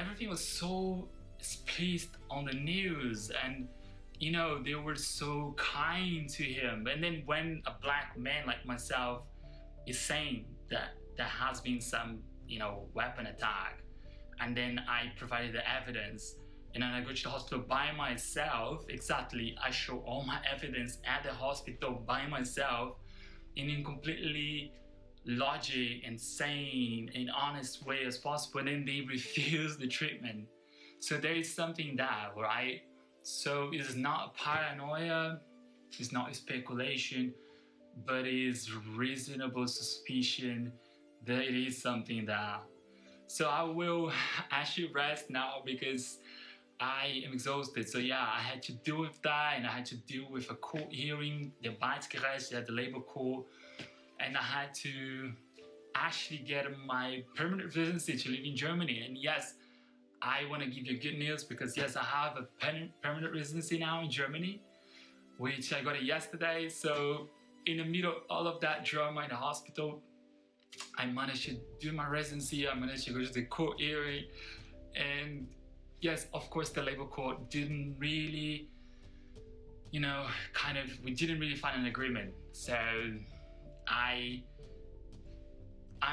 everything was so spliced on the news, and you know, they were so kind to him. And then when a black man like myself is saying that there has been some, you know, weapon attack, and then I provided the evidence, and then I go to the hospital by myself, exactly, I show all my evidence at the hospital by myself in a completely logic and sane and honest way as possible, and then they refuse the treatment. So there is something there, right? So it's not paranoia, it's not speculation, but it's reasonable suspicion that it is something there. So I will actually rest now because I am exhausted. So yeah, I had to deal with that, and I had to deal with a court hearing, the Arbeitsgericht at the labor court, and I had to actually get my permanent residency to live in Germany. And yes, I want to give you good news because yes, I have a permanent residency now in Germany, which I got it yesterday. So in the middle of all of that drama in the hospital, I managed to do my residency, I managed to go to the court hearing, and yes, of course the labor court didn't really, you know, we didn't really find an agreement. So I'm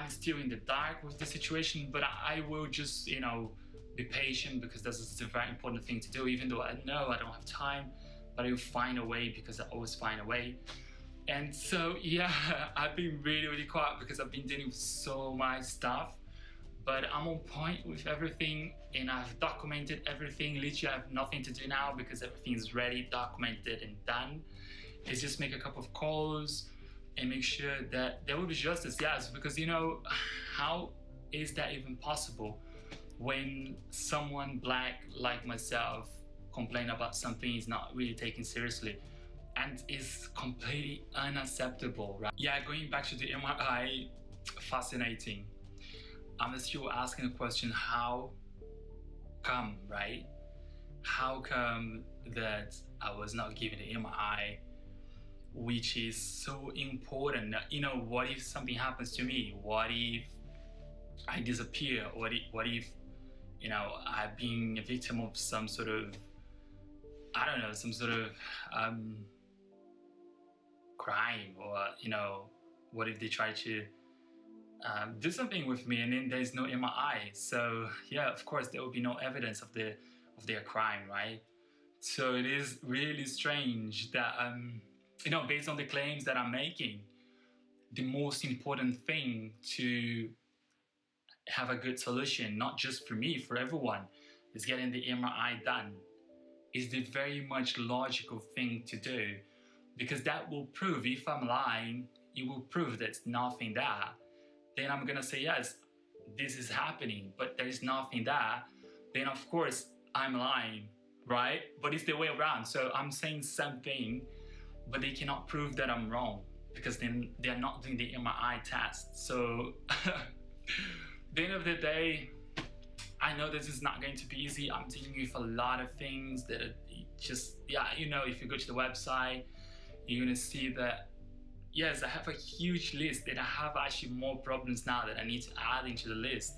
still in the dark with the situation, but I will just, you know, be patient because this is a very important thing to do, even though I know I don't have time, but I will find a way because I always find a way. And so, yeah, I've been really quiet because I've been dealing with so much stuff, but I'm on point with everything and I've documented everything. Literally, I have nothing to do now because everything's ready, documented and done. It's just make a couple of calls and make sure that there will be justice, yes, because you know, how is that even possible when someone black like myself complain about something is not really taken seriously and is completely unacceptable, right? Yeah, going back to the MRI, fascinating. I'm still asking the question, how come, right? How come that I was not given the MRI, which is so important? You know, what if something happens to me? What if I disappear? What if you know, I've been a victim of some sort of, I don't know, some sort of crime, or you know, what if they try to do something with me and then there's no MRI? So yeah, of course there will be no evidence of their crime, right? So it is really strange that you know, based on the claims that I'm making, the most important thing to have a good solution, not just for me, for everyone, is getting the MRI done. Is the very much logical thing to do, because that will prove, if I'm lying, it will prove there's nothing there. Then I'm gonna say, yes, this is happening, but there is nothing there. Then of course I'm lying, right? But it's the way around. So I'm saying something, but they cannot prove that I'm wrong because then they're not doing the MRI test. So the end of the day, I know this is not going to be easy. I'm dealing with a lot of things that are just, yeah, you know, if you go to the website, you're gonna see that, yes, I have a huge list and I have actually more problems now that I need to add into the list.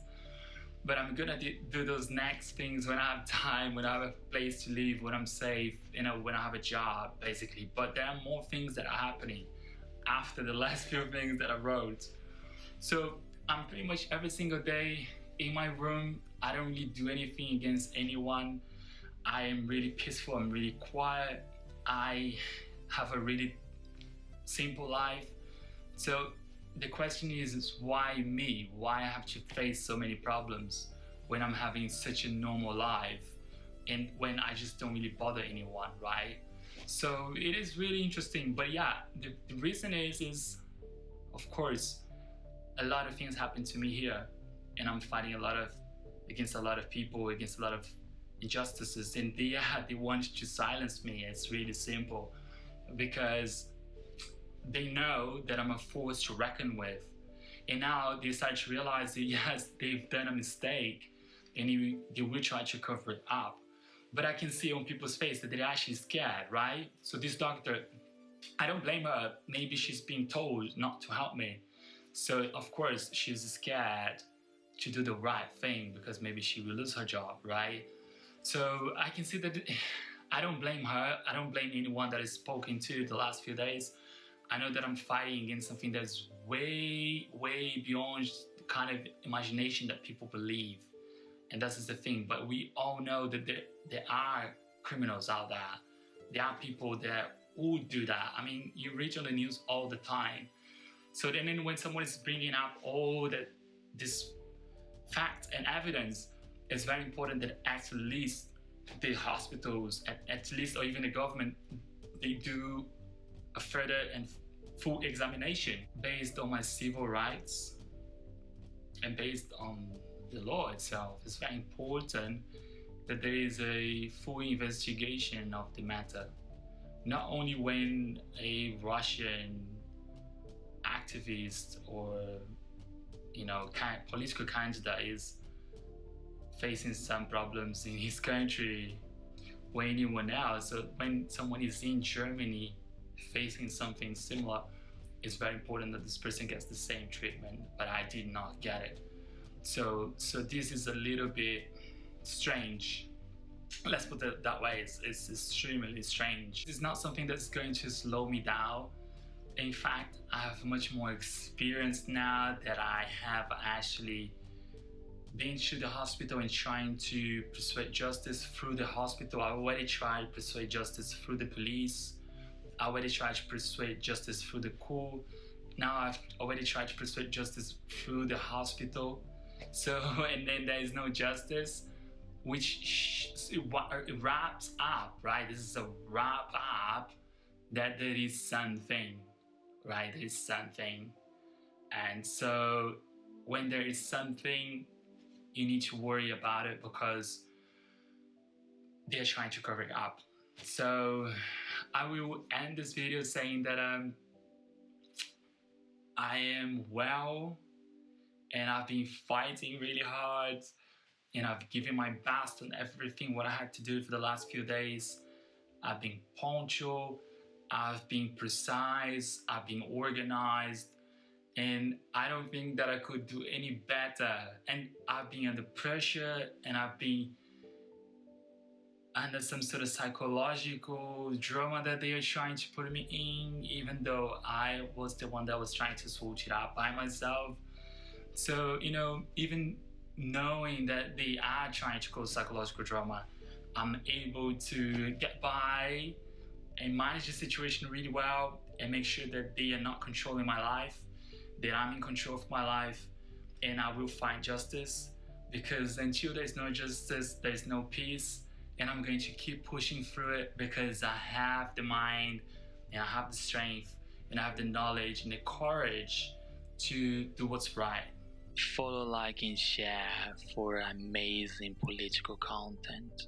But I'm gonna do those next things when I have time, when I have a place to live, when I'm safe, you know, when I have a job, basically. But there are more things that are happening after the last few things that I wrote. So I'm pretty much every single day in my room. I don't really do anything against anyone. I am really peaceful, I'm really quiet. I have a really simple life. So the question is why me? Why I have to face so many problems when I'm having such a normal life and when I just don't really bother anyone, right? So it is really interesting. But yeah, the reason is of course, a lot of things happen to me here and I'm fighting against a lot of people, against a lot of injustices, and they want to silence me. It's really simple because they know that I'm a force to reckon with. And now they start to realize that yes, they've done a mistake and they will try to cover it up. But I can see on people's face that they're actually scared, right? So this doctor, I don't blame her. Maybe she's being told not to help me. So of course she's scared to do the right thing because maybe she will lose her job, right? So I can see that I don't blame her. I don't blame anyone that is spoken to the last few days. I know that I'm fighting against something that's way, way beyond the kind of imagination that people believe. And that's just the thing. But we all know that there are criminals out there. There are people that would do that. I mean, you read on the news all the time. So then when someone is bringing up all this fact and evidence, it's very important that at least the hospitals, at least, or even the government, they do a further and full examination based on my civil rights and based on the law itself. It's very important that there is a full investigation of the matter. Not only when a Russian activist or political candidate is facing some problems in his country or anyone else. So when someone is in Germany facing something similar, it's very important that this person gets the same treatment, but I did not get it. So this is a little bit strange. Let's put it that way. It's extremely strange. It's not something that's going to slow me down. In fact, I have much more experience now that I have actually been to the hospital and trying to persuade justice through the hospital. I already tried to persuade justice through the police. I already tried to persuade justice through the court. Now I've already tried to persuade justice through the hospital. So, and then there is no justice, which it wraps up, right? This is a wrap up that there is something, right? There is something. And so when there is something, you need to worry about it because they're trying to cover it up. So I will end this video saying that I am well and I've been fighting really hard and I've given my best on everything what I had to do for the last few days. I've been punctual, I've been precise, I've been organized, and I don't think that I could do any better. And I've been under pressure and I've been under some sort of psychological drama that they are trying to put me in, even though I was the one that was trying to sort it out by myself. So, even knowing that they are trying to cause psychological drama, I'm able to get by and manage the situation really well and make sure that they are not controlling my life, that I'm in control of my life, and I will find justice, because until there's no justice, there's no peace. And I'm going to keep pushing through it because I have the mind and I have the strength and I have the knowledge and the courage to do what's right. Follow, like, and share for amazing political content.